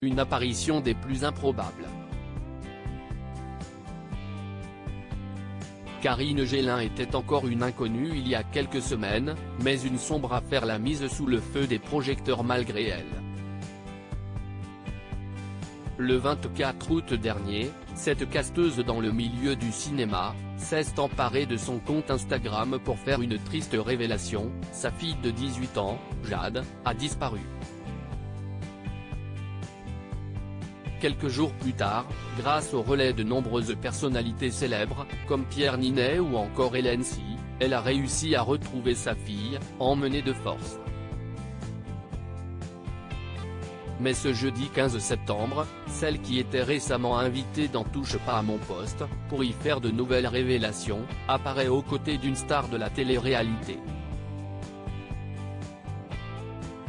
une apparition des plus improbables. Karine Gélin était encore une inconnue il y a quelques semaines, mais une sombre affaire l'a mise sous le feu des projecteurs malgré elle. Le 24 août dernier, cette casteuse dans le milieu du cinéma, s'est emparée de son compte Instagram pour faire une triste révélation: sa fille de 18 ans, Jade, a disparu. Quelques jours plus tard, grâce au relais de nombreuses personnalités célèbres, comme Pierre Ninet ou encore Hélène Si, elle a réussi à retrouver sa fille, emmenée de force. Mais ce jeudi 15 septembre, celle qui était récemment invitée dans Touche pas à mon poste, pour y faire de nouvelles révélations, apparaît aux côtés d'une star de la télé-réalité.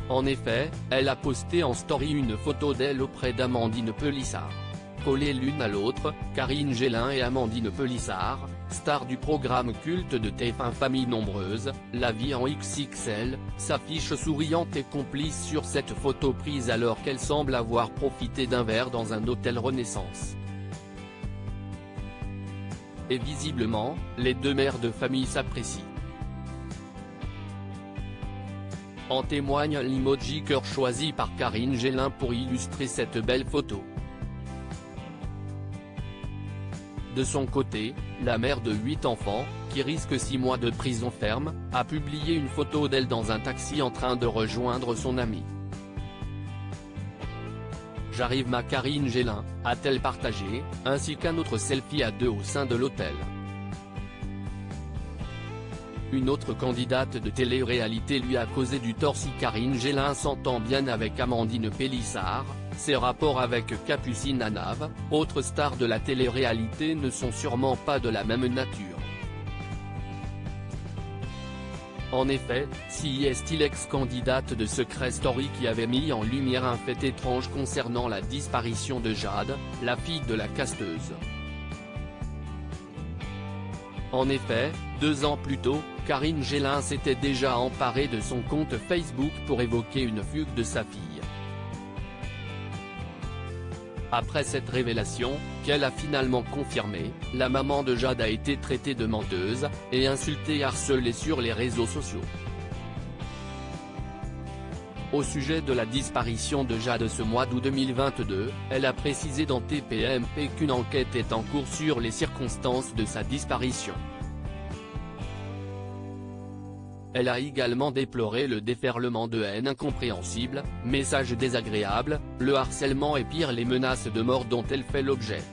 En effet, elle a posté en story une photo d'elle auprès d'Amandine Pélissard. Collées l'une à l'autre, Karine Gélin et Amandine Pélissard, stars du programme culte de TF1 Famille Nombreuse, La Vie en XXL, s'affichent souriantes et complices sur cette photo prise alors qu'elle semble avoir profité d'un verre dans un hôtel Renaissance. Et visiblement, les deux mères de famille s'apprécient. En témoigne l'emoji cœur choisi par Karine Gélin pour illustrer cette belle photo. De son côté, la mère de 8 enfants, qui risque 6 mois de prison ferme, a publié une photo d'elle dans un taxi en train de rejoindre son amie. J'arrive ma Karine Gélin, a-t-elle partagé, ainsi qu'un autre selfie à deux au sein de l'hôtel. Une autre candidate de télé-réalité lui a causé du tort. Si Karine Gélin s'entend bien avec Amandine Pélissard, ses rapports avec Capucine Anave, autre star de la télé-réalité, ne sont sûrement pas de la même nature. En effet, si est-il ex-candidate de Secret Story qui avait mis en lumière un fait étrange concernant la disparition de Jade, la fille de la casteuse. En effet, 2 ans plus tôt, Karine Gélin s'était déjà emparée de son compte Facebook pour évoquer une fugue de sa fille. Après cette révélation, qu'elle a finalement confirmée, la maman de Jade a été traitée de menteuse, et insultée et harcelée sur les réseaux sociaux. Au sujet de la disparition de Jade ce mois d'août 2022, elle a précisé dans TPMP qu'une enquête est en cours sur les circonstances de sa disparition. Elle a également déploré le déferlement de haine incompréhensible, messages désagréables, le harcèlement et pire les menaces de mort dont elle fait l'objet.